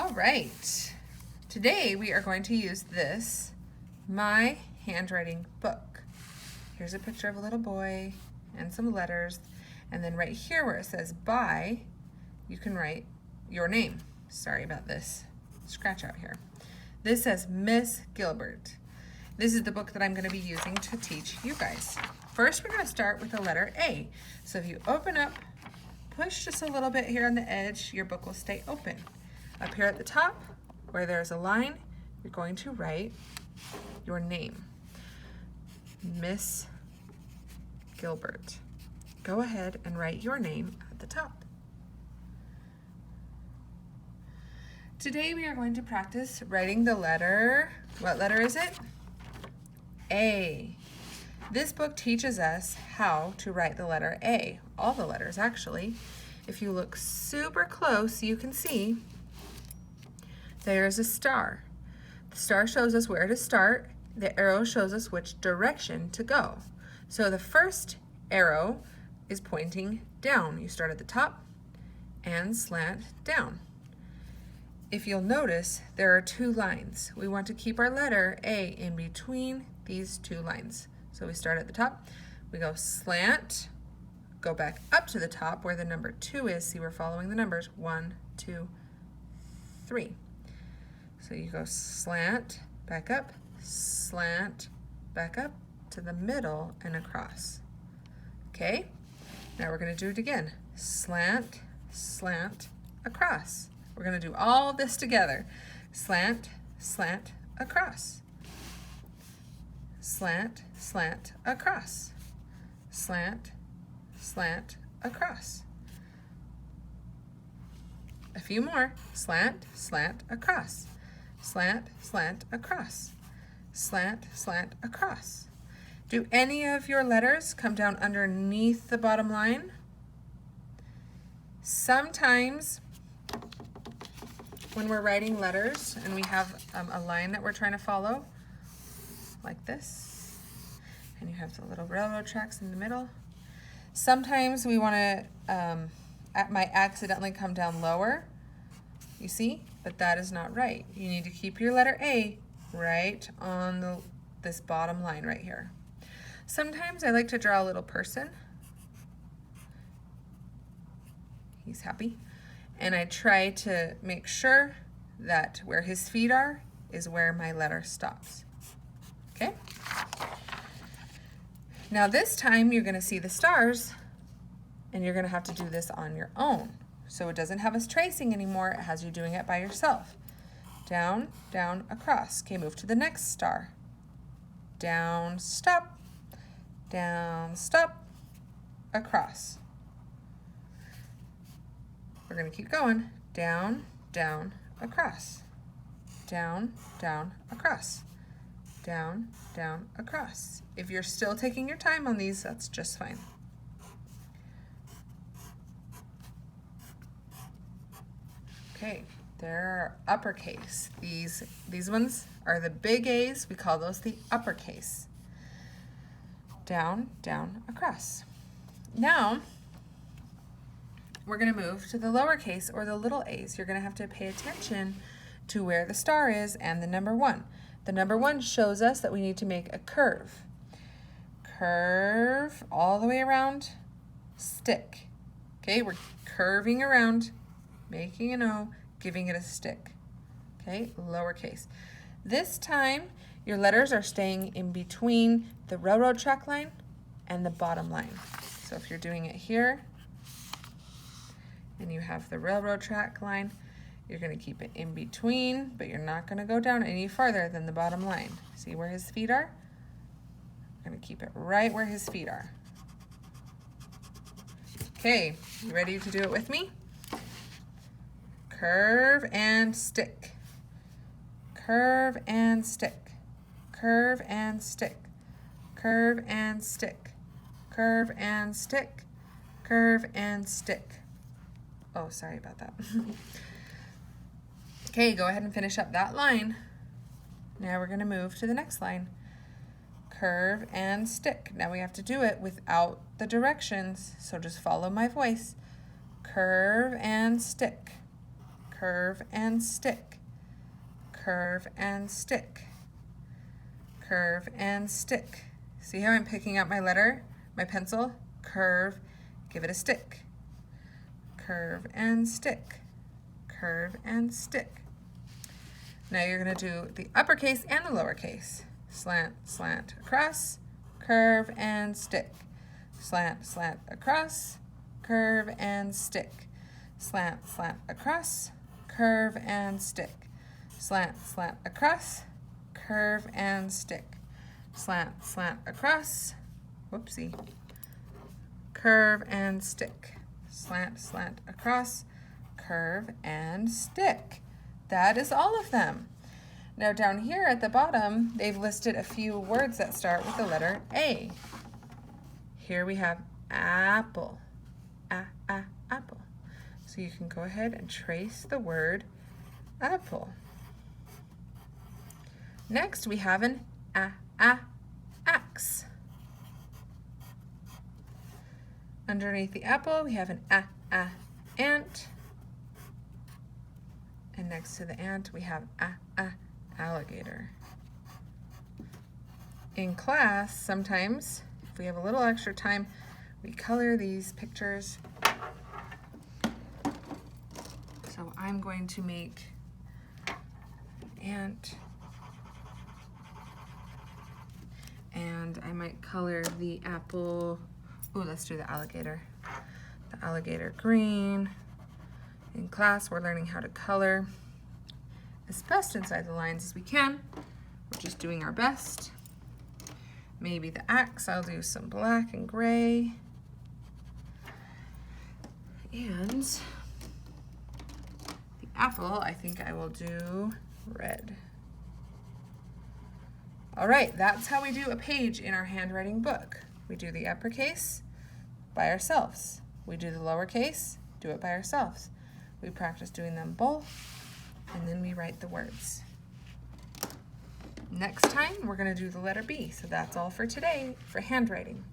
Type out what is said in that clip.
All right, today we are going to use this, my handwriting book. Here's a picture of a little boy and some letters, and then right here where it says by, you can write your name. Sorry about this scratch out here. This says Miss Gilbert. This is the book that I'm going to be using to teach you guys. First, we're going to start with the letter A. So if you open up, push just a little bit here on the edge, your book will stay open. Up here at the top, where there's a line, you're going to write your name. Miss Gilbert. Go ahead and write your name at the top. Today we are going to practice writing the letter, what letter is it? A. This book teaches us how to write the letter A, all the letters actually. If you look super close, you can see there's a star. The star shows us where to start. The arrow shows us which direction to go. So the first arrow is pointing down. You start at the top and slant down. If you'll notice, there are two lines. We want to keep our letter A in between these two lines. So we start at the top, we go slant, go back up to the top where the number 2 is. See, we're following the numbers, 1, 2, 3. So you go slant, back up to the middle and across. Okay, now we're going to do it again. Slant, slant, across. We're going to do all this together. Slant, slant, across. Slant, slant, across. Slant, slant, across. A few more. Slant, slant, across. Slant, slant, across. Slant, slant, across. Do any of your letters come down underneath the bottom line? Sometimes when we're writing letters and we have a line that we're trying to follow, like this, and you have the little railroad tracks in the middle, sometimes we want to, might accidentally come down lower, you see, but that is not right. You need to keep your letter A right on this bottom line right here. Sometimes I like to draw a little person. He's happy. And I try to make sure that where his feet are is where my letter stops. Okay? Now this time you're going to see the stars, and you're going to have to do this on your own. So it doesn't have us tracing anymore, it has you doing it by yourself. Down, down, across. Okay, move to the next star. Down, stop, across. We're going to keep going. Down, down, across. Down, down, across. Down, down, across. If you're still taking your time on these, that's just fine. Okay, they're uppercase. These ones are the big A's. We call those the uppercase. Down, down, across. Now, we're going to move to the lowercase or the little a's. You're going to have to pay attention to where the star is and the number 1. The number 1 shows us that we need to make a curve. Curve all the way around, stick. Okay, we're curving around, making an O, giving it a stick. Okay, lowercase. This time, your letters are staying in between the railroad track line and the bottom line. So if you're doing it here, and you have the railroad track line, you're going to keep it in between, but you're not going to go down any farther than the bottom line. See where his feet are? We're going to keep it right where his feet are. Okay, you ready to do it with me? Curve and stick. Curve and stick. Curve and stick. Curve and stick. Curve and stick. Curve and stick. Oh, sorry about that. Okay, go ahead and finish up that line. Now we're going to move to the next line. Curve and stick. Now we have to do it without the directions, so just follow my voice. Curve and stick. curve and stick, curve and stick, curve and stick. See how I'm picking out my letter, my pencil? Curve, give it a stick. Curve and stick, curve and stick. Now you're going to do the uppercase and the lowercase. Slant, slant, across, curve and stick. Slant, slant, across, curve and stick. Slant, slant, across, curve and stick. Slant, slant, across, curve and stick. Slant, slant, across, whoopsie, curve and stick. Slant, slant, across, curve and stick. That is all of them. Now down here at the bottom, they've listed a few words that start with the letter A. Here we have apple, apple. So you can go ahead and trace the word apple. Next we have an axe. Underneath the apple we have an ant. And next to the ant we have alligator. In class, sometimes, if we have a little extra time, we color these pictures. So I'm going to make ant, and I might color the apple. Ooh, let's do the alligator. The alligator green. In class, we're learning how to color as best inside the lines as we can. We're just doing our best. Maybe the axe, I'll do some black and gray. And the apple, I think I will do red. All right, that's how we do a page in our handwriting book. We do the uppercase by ourselves. We do the lowercase, do it by ourselves. We practice doing them both, and then we write the words. Next time, we're going to do the letter B. So that's all for today for handwriting.